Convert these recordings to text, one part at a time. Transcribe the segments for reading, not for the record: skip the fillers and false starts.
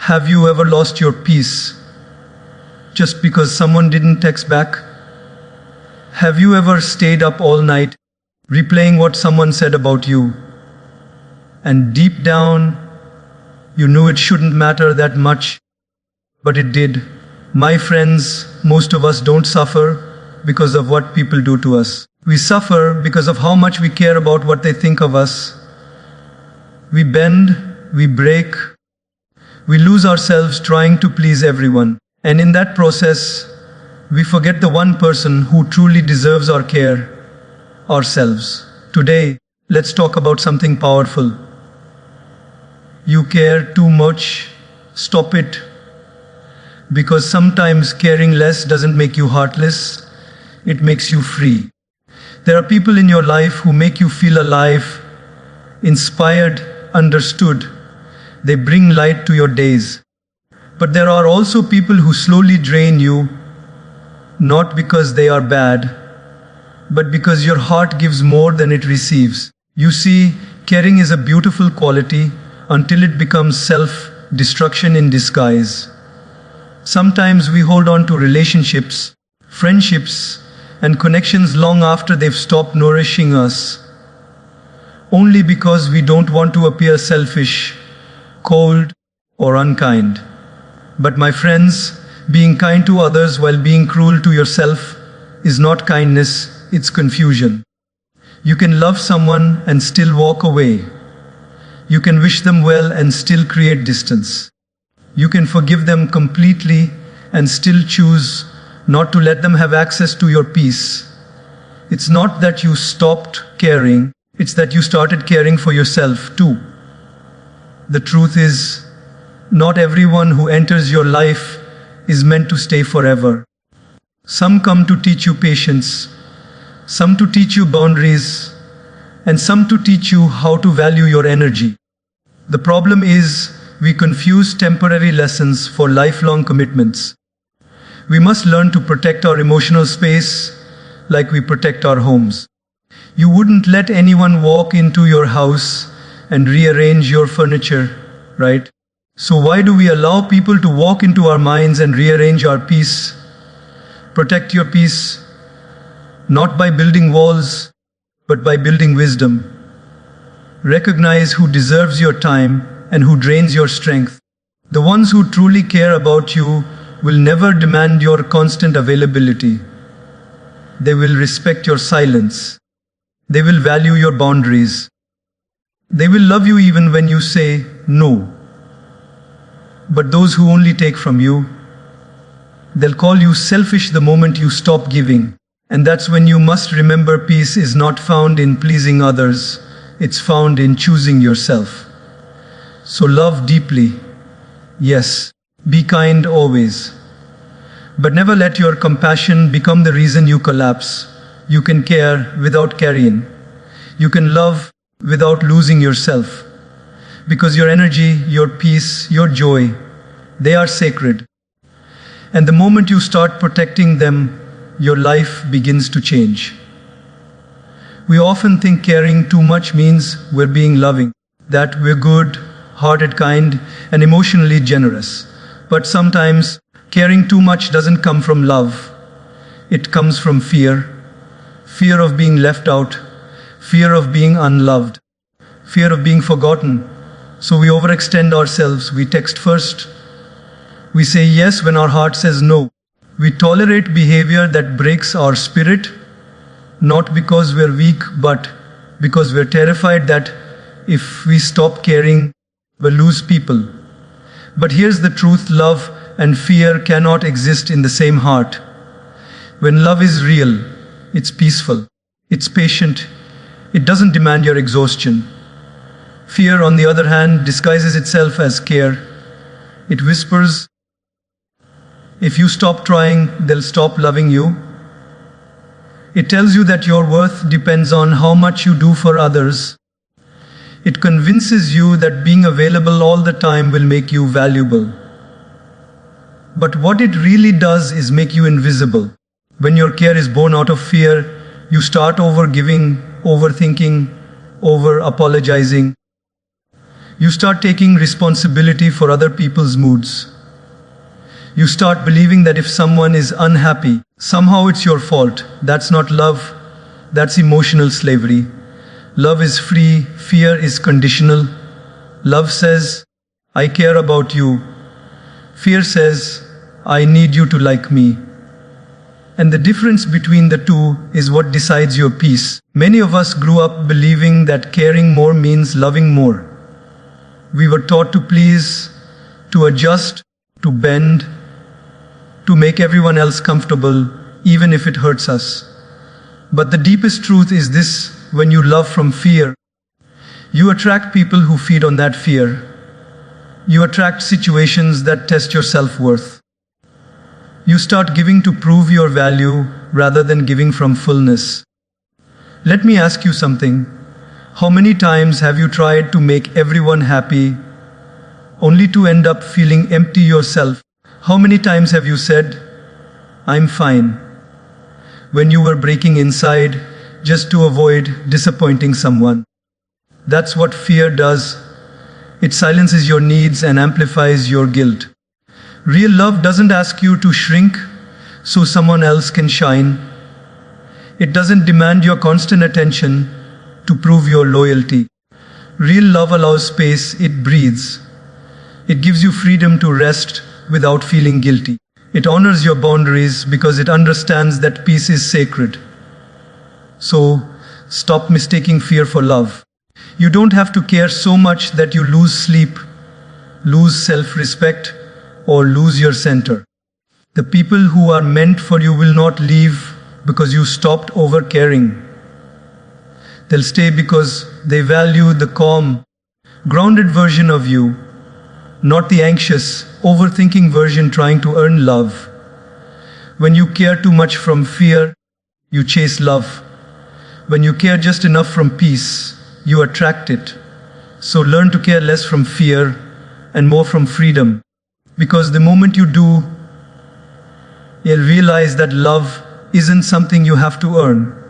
Have you ever lost your peace just because someone didn't text back? Have you ever stayed up all night replaying what someone said about you? And deep down, you knew it shouldn't matter that much, but it did. My friends, most of us don't suffer because of what people do to us. We suffer because of how much we care about what they think of us. We bend, we break, we lose ourselves trying to please everyone. And in that process, we forget the one person who truly deserves our care, ourselves. Today, let's talk about something powerful. You care too much, stop it. Because sometimes caring less doesn't make you heartless, it makes you free. There are people in your life who make you feel alive, inspired, understood. They bring light to your days. But there are also people who slowly drain you, not because they are bad, but because your heart gives more than it receives. You see, caring is a beautiful quality until it becomes self-destruction in disguise. Sometimes we hold on to relationships, friendships, and connections long after they've stopped nourishing us, only because we don't want to appear selfish, cold, or unkind. But my friends, being kind to others while being cruel to yourself is not kindness, it's confusion. You can love someone and still walk away. You can wish them well and still create distance. You can forgive them completely and still choose not to let them have access to your peace. It's not that you stopped caring, it's that you started caring for yourself too. The truth is, not everyone who enters your life is meant to stay forever. Some come to teach you patience, some to teach you boundaries, and some to teach you how to value your energy. The problem is, we confuse temporary lessons for lifelong commitments. We must learn to protect our emotional space like we protect our homes. You wouldn't let anyone walk into your house and rearrange your furniture, right? So why do we allow people to walk into our minds and rearrange our peace? Protect your peace, not by building walls, but by building wisdom. Recognize who deserves your time and who drains your strength. The ones who truly care about you will never demand your constant availability. They will respect your silence. They will value your boundaries. They will love you even when you say no. But those who only take from you, they'll call you selfish the moment you stop giving. And that's when you must remember peace is not found in pleasing others, it's found in choosing yourself. So love deeply, yes, be kind always. But never let your compassion become the reason you collapse. You can care without carrying. You can love without losing yourself. Because your energy, your peace, your joy, they are sacred. And the moment you start protecting them, your life begins to change. We often think caring too much means we're being loving, that we're good, hearted, kind, and emotionally generous. But sometimes, caring too much doesn't come from love. It comes from fear. Fear of being left out. Fear of being unloved. Fear of being forgotten. So we overextend ourselves. We text first. We say yes when our heart says no. We tolerate behavior that breaks our spirit, not because we're weak, but because we're terrified that if we stop caring, we'll lose people. But here's the truth, love and fear cannot exist in the same heart. When love is real, it's peaceful, it's patient, it doesn't demand your exhaustion. Fear, on the other hand, disguises itself as care. It whispers, if you stop trying, they'll stop loving you. It tells you that your worth depends on how much you do for others. It convinces you that being available all the time will make you valuable. But what it really does is make you invisible. When your care is born out of fear, you start overgiving, overthinking, over-apologizing. You start taking responsibility for other people's moods. You start believing that if someone is unhappy, somehow it's your fault. That's not love, that's emotional slavery. Love is free, fear is conditional. Love says, I care about you. Fear says, I need you to like me. And the difference between the two is what decides your peace. Many of us grew up believing that caring more means loving more. We were taught to please, to adjust, to bend, to make everyone else comfortable, even if it hurts us. But the deepest truth is this: when you love from fear, you attract people who feed on that fear. You attract situations that test your self-worth. You start giving to prove your value rather than giving from fullness. Let me ask you something. How many times have you tried to make everyone happy, only to end up feeling empty yourself? How many times have you said, I'm fine, when you were breaking inside just to avoid disappointing someone? That's what fear does. It silences your needs and amplifies your guilt. Real love doesn't ask you to shrink so someone else can shine. It doesn't demand your constant attention to prove your loyalty. Real love allows space, it breathes. It gives you freedom to rest without feeling guilty. It honors your boundaries because it understands that peace is sacred. So, stop mistaking fear for love. You don't have to care so much that you lose sleep, lose self-respect, or lose your center. The people who are meant for you will not leave because you stopped over-caring. They'll stay because they value the calm, grounded version of you, not the anxious, overthinking version trying to earn love. When you care too much from fear, you chase love. When you care just enough from peace, you attract it. So learn to care less from fear and more from freedom. Because the moment you do, you'll realize that love isn't something you have to earn.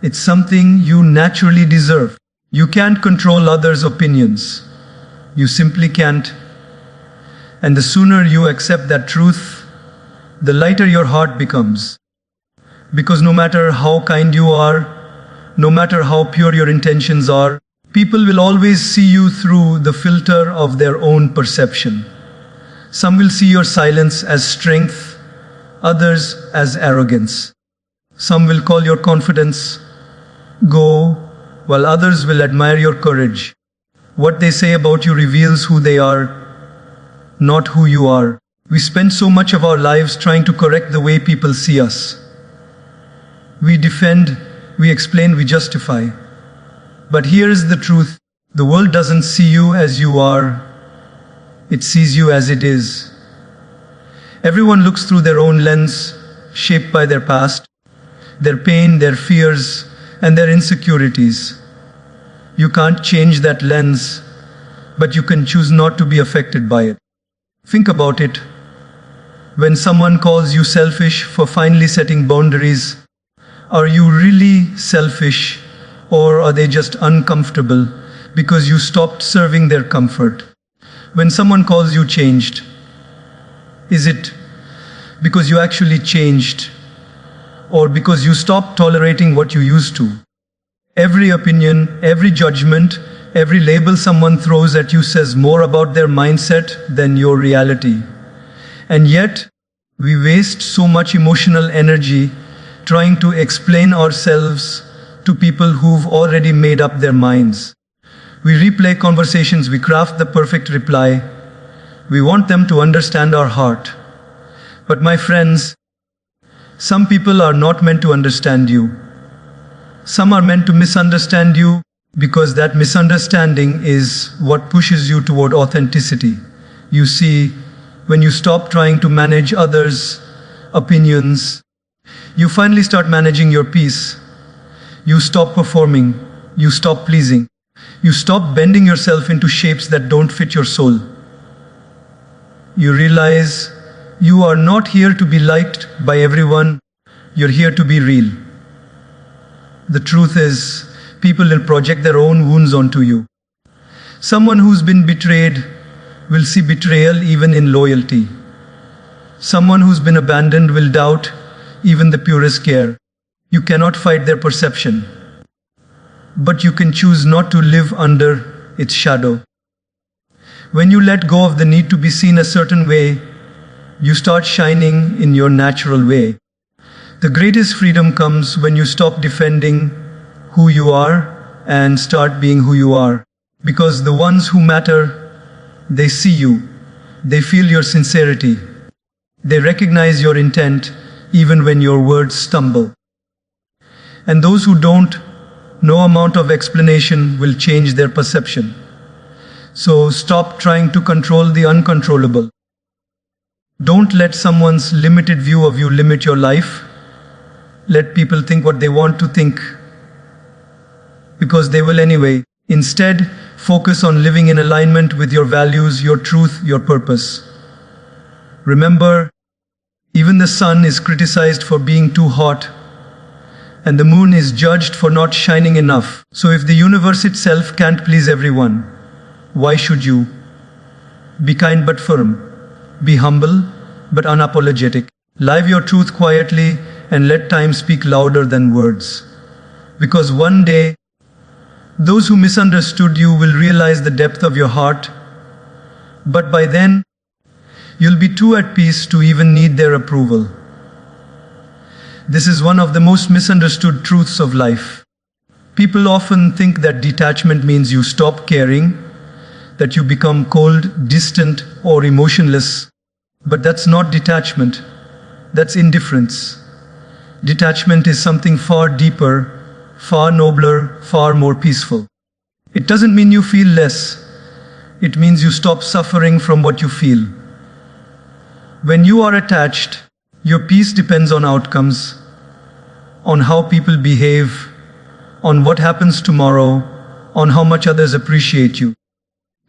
It's something you naturally deserve. You can't control others' opinions. You simply can't. And the sooner you accept that truth, the lighter your heart becomes. Because no matter how kind you are, no matter how pure your intentions are, people will always see you through the filter of their own perception. Some will see your silence as strength, others as arrogance. Some will call your confidence go, while others will admire your courage. What they say about you reveals who they are, not who you are. We spend so much of our lives trying to correct the way people see us. We defend, we explain, we justify. But here is the truth. The world doesn't see you as you are. It sees you as it is. Everyone looks through their own lens, shaped by their past, their pain, their fears, and their insecurities. You can't change that lens, but you can choose not to be affected by it. Think about it. When someone calls you selfish for finally setting boundaries, are you really selfish, or are they just uncomfortable because you stopped serving their comfort? When someone calls you changed, is it because you actually changed, or because you stopped tolerating what you used to? Every opinion, every judgment, every label someone throws at you says more about their mindset than your reality. And yet, we waste so much emotional energy trying to explain ourselves to people who've already made up their minds. We replay conversations, we craft the perfect reply. We want them to understand our heart. But my friends, some people are not meant to understand you. Some are meant to misunderstand you, because that misunderstanding is what pushes you toward authenticity. You see, when you stop trying to manage others' opinions, you finally start managing your peace. You stop performing. You stop pleasing. You stop bending yourself into shapes that don't fit your soul. You realize you are not here to be liked by everyone. You're here to be real. The truth is, people will project their own wounds onto you. Someone who's been betrayed will see betrayal even in loyalty. Someone who's been abandoned will doubt even the purest care. You cannot fight their perception, but you can choose not to live under its shadow. When you let go of the need to be seen a certain way, you start shining in your natural way. The greatest freedom comes when you stop defending who you are and start being who you are. Because the ones who matter, they see you, they feel your sincerity, they recognize your intent even when your words stumble. And those who don't, no amount of explanation will change their perception. So stop trying to control the uncontrollable. Don't let someone's limited view of you limit your life. Let people think what they want to think, because they will anyway. Instead, focus on living in alignment with your values, your truth, your purpose. Remember, even the sun is criticized for being too hot, and the moon is judged for not shining enough. So if the universe itself can't please everyone, why should you? Be kind but firm. Be humble but unapologetic. Live your truth quietly and let time speak louder than words. Because one day, those who misunderstood you will realize the depth of your heart, but by then, you'll be too at peace to even need their approval. This is one of the most misunderstood truths of life. People often think that detachment means you stop caring, that you become cold, distant, or emotionless. But that's not detachment. That's indifference. Detachment is something far deeper, far nobler, far more peaceful. It doesn't mean you feel less. It means you stop suffering from what you feel. When you are attached, your peace depends on outcomes, on how people behave, on what happens tomorrow, on how much others appreciate you.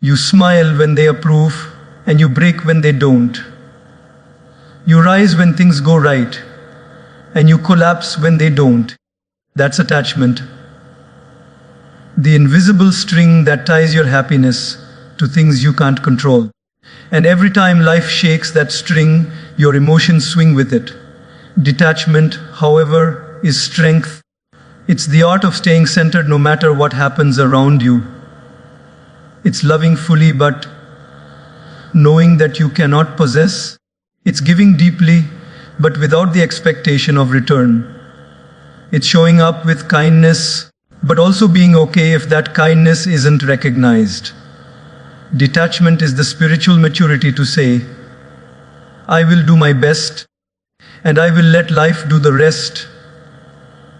You smile when they approve, and you break when they don't. You rise when things go right, and you collapse when they don't. That's attachment. The invisible string that ties your happiness to things you can't control. And every time life shakes that string, your emotions swing with it. Detachment, however, is strength. It's the art of staying centered no matter what happens around you. It's loving fully but knowing that you cannot possess. It's giving deeply but without the expectation of return. It's showing up with kindness but also being okay if that kindness isn't recognized. Detachment is the spiritual maturity to say, I will do my best and I will let life do the rest.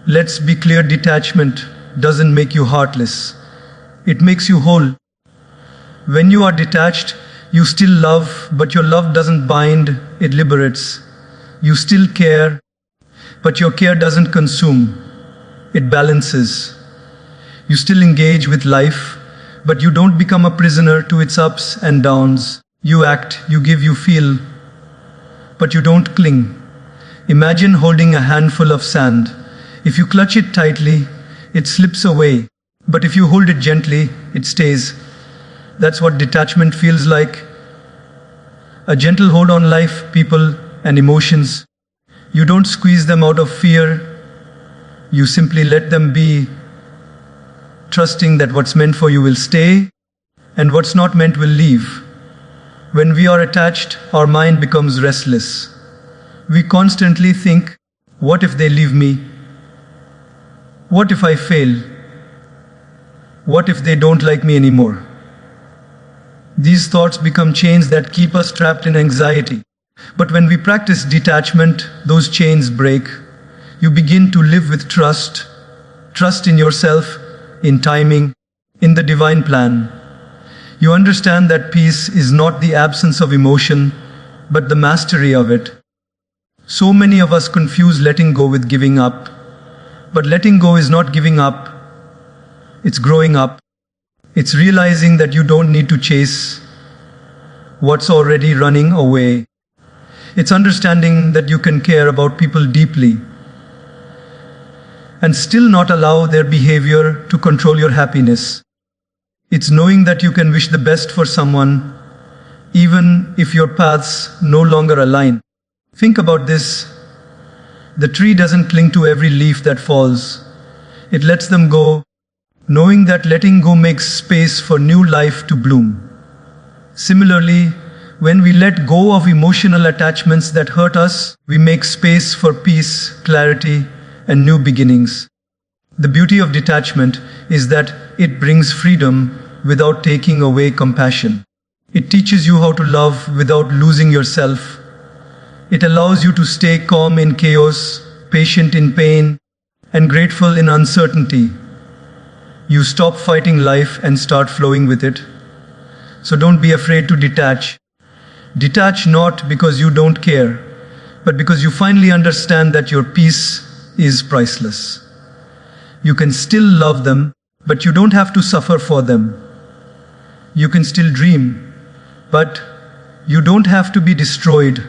Let's be clear, detachment doesn't make you heartless. It makes you whole. When you are detached, you still love, but your love doesn't bind, it liberates. You still care, but your care doesn't consume, it balances. You still engage with life, but you don't become a prisoner to its ups and downs. You act, you give, you feel, but you don't cling. Imagine holding a handful of sand. If you clutch it tightly, it slips away, but if you hold it gently, it stays. That's what detachment feels like. A gentle hold on life, people, and emotions. You don't squeeze them out of fear. You simply let them be, trusting that what's meant for you will stay, and what's not meant will leave. When we are attached, our mind becomes restless. We constantly think, what if they leave me? What if I fail? What if they don't like me anymore? These thoughts become chains that keep us trapped in anxiety. But when we practice detachment, those chains break. You begin to live with trust. Trust in yourself, in timing, in the divine plan. You understand that peace is not the absence of emotion, but the mastery of it. So many of us confuse letting go with giving up. But letting go is not giving up. It's growing up. It's realizing that you don't need to chase what's already running away. It's understanding that you can care about people deeply and still not allow their behavior to control your happiness. It's knowing that you can wish the best for someone, even if your paths no longer align. Think about this. The tree doesn't cling to every leaf that falls. It lets them go, knowing that letting go makes space for new life to bloom. Similarly, when we let go of emotional attachments that hurt us, we make space for peace, clarity, and new beginnings. The beauty of detachment is that it brings freedom without taking away compassion. It teaches you how to love without losing yourself. It allows you to stay calm in chaos, patient in pain, and grateful in uncertainty. You stop fighting life and start flowing with it. So don't be afraid to detach. Detach not because you don't care, but because you finally understand that your peace is priceless. You can still love them, but you don't have to suffer for them. You can still dream, but you don't have to be destroyed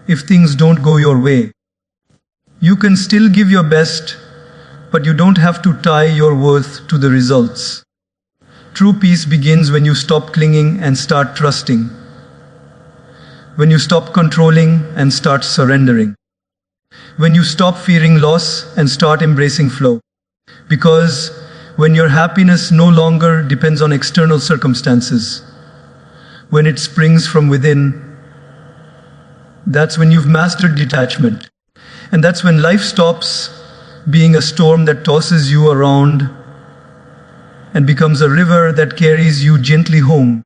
if things don't go your way. You can still give your best, but you don't have to tie your worth to the results. True peace begins when you stop clinging and start trusting. When you stop controlling and start surrendering. When you stop fearing loss and start embracing flow. Because when your happiness no longer depends on external circumstances, when it springs from within, that's when you've mastered detachment. And that's when life stops being a storm that tosses you around and becomes a river that carries you gently home.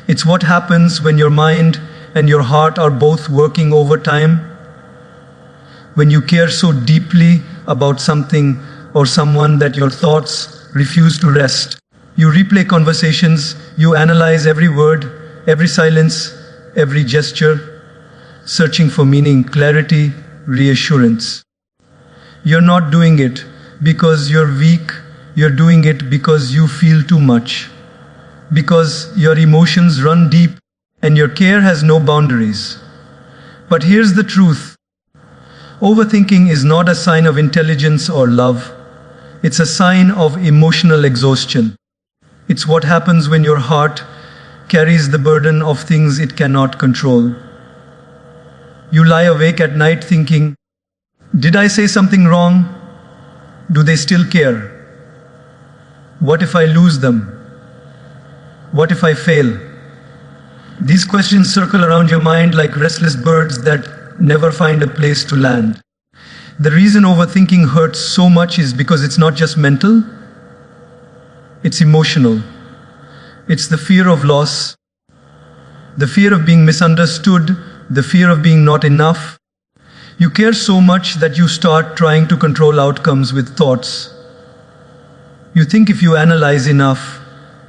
It's what happens when your mind and your heart are both working overtime. When you care so deeply about something or someone that your thoughts refuse to rest. You replay conversations, you analyze every word, every silence, every gesture, searching for meaning, clarity, reassurance. You're not doing it because you're weak, you're doing it because you feel too much. Because your emotions run deep and your care has no boundaries. But here's the truth. Overthinking is not a sign of intelligence or love. It's a sign of emotional exhaustion. It's what happens when your heart carries the burden of things it cannot control. You lie awake at night thinking, did I say something wrong? Do they still care? What if I lose them? What if I fail? These questions circle around your mind like restless birds that never find a place to land. The reason overthinking hurts so much is because it's not just mental, it's emotional. It's the fear of loss, the fear of being misunderstood, the fear of being not enough. You care so much that you start trying to control outcomes with thoughts. You think if you analyze enough,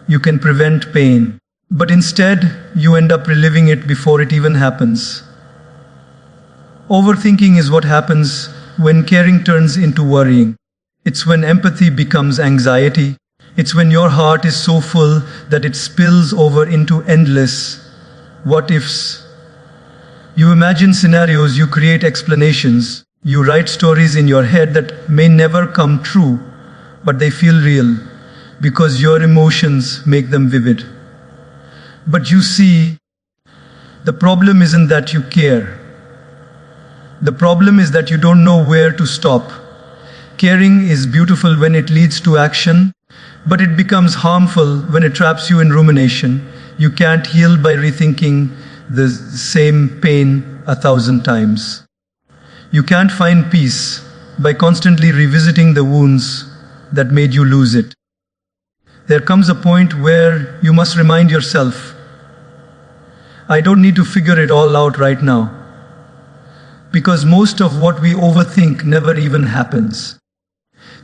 you can prevent pain. But instead, you end up reliving it before it even happens. Overthinking is what happens when caring turns into worrying. It's when empathy becomes anxiety. It's when your heart is so full that it spills over into endless what ifs. You imagine scenarios, you create explanations, you write stories in your head that may never come true, but they feel real because your emotions make them vivid. But you see, the problem isn't that you care. The problem is that you don't know where to stop. Caring is beautiful when it leads to action, but it becomes harmful when it traps you in rumination. You can't heal by rethinking the same pain 1,000 times. You can't find peace by constantly revisiting the wounds that made you lose it. There comes a point where you must remind yourself, I don't need to figure it all out right now. Because most of what we overthink never even happens.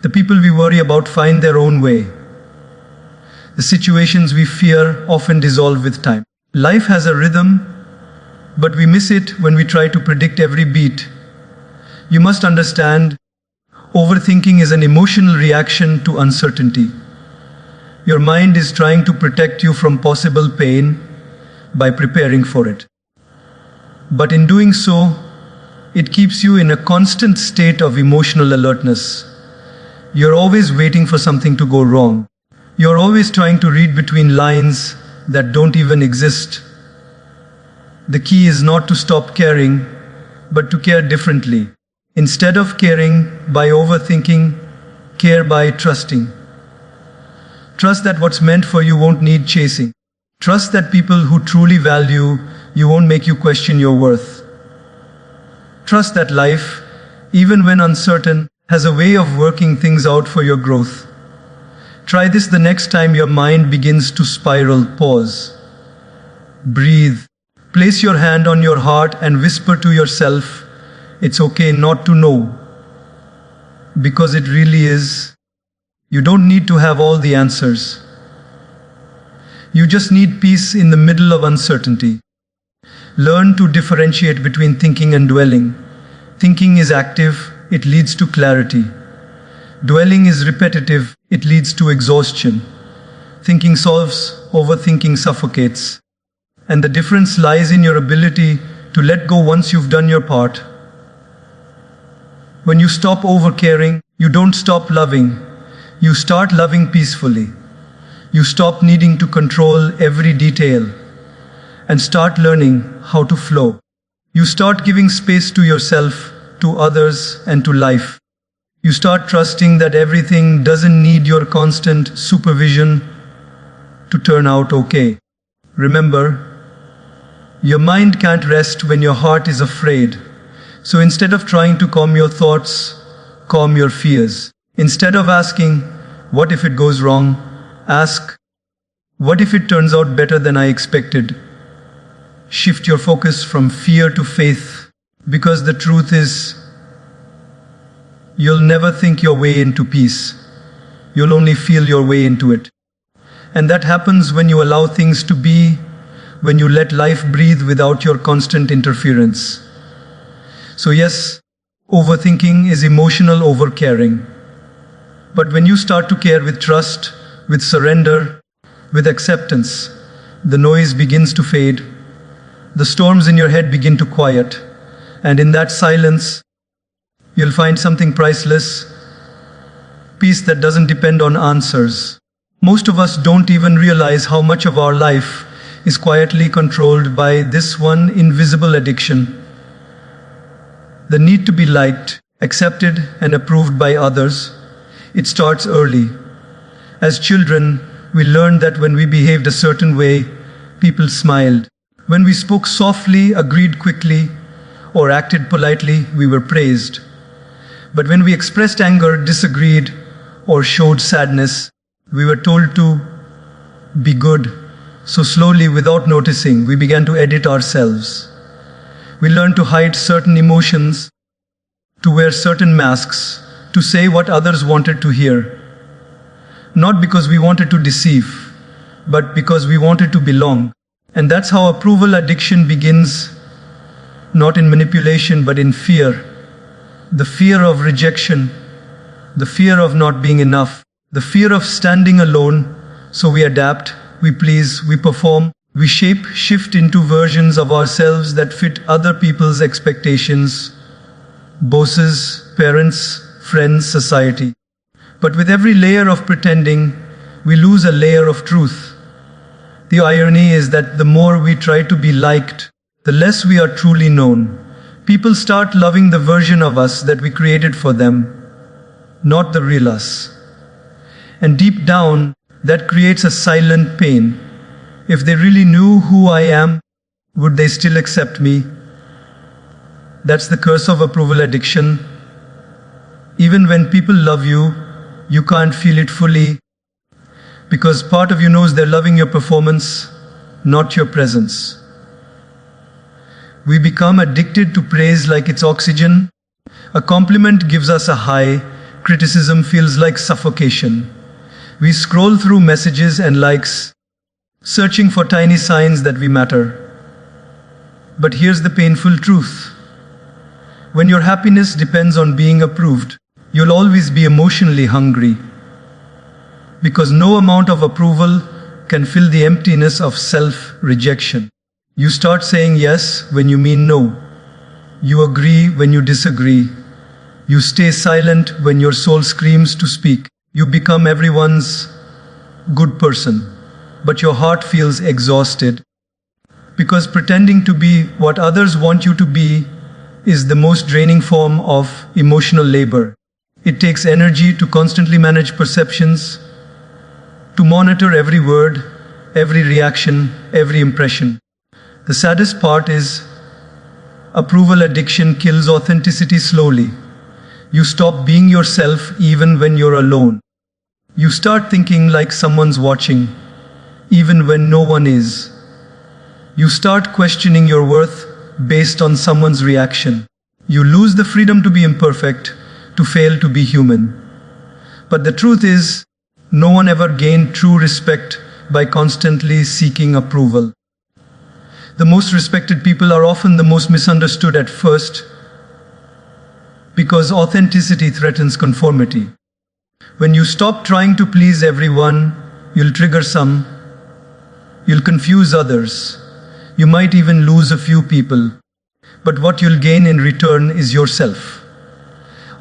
The people we worry about find their own way. The situations we fear often dissolve with time. Life has a rhythm, but we miss it when we try to predict every beat. You must understand, overthinking is an emotional reaction to uncertainty. Your mind is trying to protect you from possible pain by preparing for it. But in doing so, it keeps you in a constant state of emotional alertness. You're always waiting for something to go wrong. You're always trying to read between lines that don't even exist. The key is not to stop caring, but to care differently. Instead of caring by overthinking, care by trusting. Trust that what's meant for you won't need chasing. Trust that people who truly value you won't make you question your worth. Trust that life, even when uncertain, has a way of working things out for your growth. Try this the next time your mind begins to spiral. Pause. Breathe. Place your hand on your heart and whisper to yourself, it's okay not to know. Because it really is. You don't need to have all the answers. You just need peace in the middle of uncertainty. Learn to differentiate between thinking and dwelling. Thinking is active, it leads to clarity. Dwelling is repetitive, it leads to exhaustion. Thinking solves, overthinking suffocates. And the difference lies in your ability to let go once you've done your part. When you stop over-caring, you don't stop loving. You start loving peacefully. You stop needing to control every detail and start learning how to flow. You start giving space to yourself, to others, and to life. You start trusting that everything doesn't need your constant supervision to turn out okay. Remember, your mind can't rest when your heart is afraid. So instead of trying to calm your thoughts, calm your fears. Instead of asking, what if it goes wrong? Ask, what if it turns out better than I expected? Shift your focus from fear to faith, because the truth is, you'll never think your way into peace. You'll only feel your way into it. And that happens when you allow things to be, when you let life breathe without your constant interference. So yes, overthinking is emotional overcaring. But when you start to care with trust, with surrender, with acceptance, the noise begins to fade, the storms in your head begin to quiet, and in that silence, you'll find something priceless, peace that doesn't depend on answers. Most of us don't even realize how much of our life is quietly controlled by this one invisible addiction. The need to be liked, accepted, and approved by others. It starts early. As children, we learned that when we behaved a certain way, people smiled. When we spoke softly, agreed quickly, or acted politely, we were praised. But when we expressed anger, disagreed, or showed sadness, we were told to be good. So slowly, without noticing, we began to edit ourselves. We learned to hide certain emotions, to wear certain masks, to say what others wanted to hear. Not because we wanted to deceive, but because we wanted to belong. And that's how approval addiction begins, not in manipulation, but in fear. The fear of rejection, the fear of not being enough, the fear of standing alone. So we adapt, we please, we perform, we shape, shift into versions of ourselves that fit other people's expectations, bosses, parents, friends, society. But with every layer of pretending, we lose a layer of truth. The irony is that the more we try to be liked, the less we are truly known. People start loving the version of us that we created for them, not the real us. And deep down, that creates a silent pain. If they really knew who I am, would they still accept me? That's the curse of approval addiction. Even when people love you, you can't feel it fully, because part of you knows they're loving your performance, not your presence. We become addicted to praise like it's oxygen. A compliment gives us a high, criticism feels like suffocation. We scroll through messages and likes, searching for tiny signs that we matter. But here's the painful truth. When your happiness depends on being approved, you'll always be emotionally hungry. Because no amount of approval can fill the emptiness of self-rejection. You start saying yes when you mean no. You agree when you disagree. You stay silent when your soul screams to speak. You become everyone's good person, but your heart feels exhausted. Because pretending to be what others want you to be is the most draining form of emotional labor. It takes energy to constantly manage perceptions, to monitor every word, every reaction, every impression. The saddest part is approval addiction kills authenticity slowly. You stop being yourself even when you're alone. You start thinking like someone's watching, even when no one is. You start questioning your worth based on someone's reaction. You lose the freedom to be imperfect, to fail, to be human. But the truth is, no one ever gained true respect by constantly seeking approval. The most respected people are often the most misunderstood at first, because authenticity threatens conformity. When you stop trying to please everyone, you'll trigger some, you'll confuse others, you might even lose a few people. But what you'll gain in return is yourself.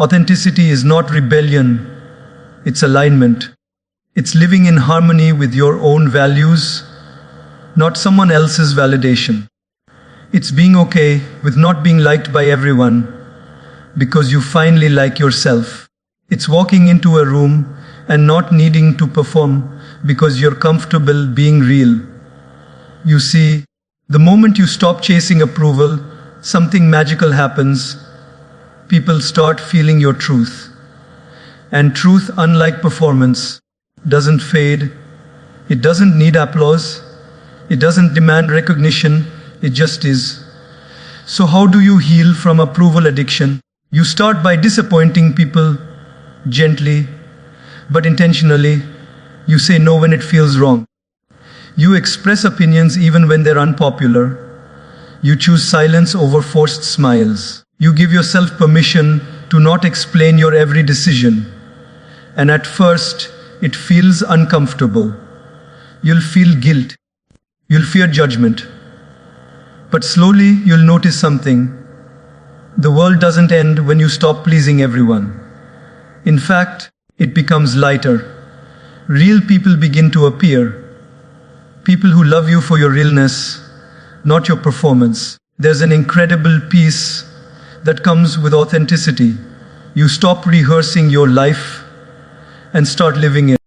Authenticity is not rebellion, it's alignment. It's living in harmony with your own values, not someone else's validation. It's being okay with not being liked by everyone, because you finally like yourself. It's walking into a room and not needing to perform because you're comfortable being real. You see, the moment you stop chasing approval, something magical happens. People start feeling your truth. And truth, unlike performance, doesn't fade. It doesn't need applause. It doesn't demand recognition. It just is. So how do you heal from approval addiction? You start by disappointing people gently, but intentionally. You say no when it feels wrong. You express opinions even when they're unpopular. You choose silence over forced smiles. You give yourself permission to not explain your every decision. And at first, it feels uncomfortable. You'll feel guilt. You'll fear judgment. But slowly, you'll notice something. The world doesn't end when you stop pleasing everyone. In fact, it becomes lighter. Real people begin to appear. People who love you for your realness, not your performance. There's an incredible peace that comes with authenticity. You stop rehearsing your life and start living it.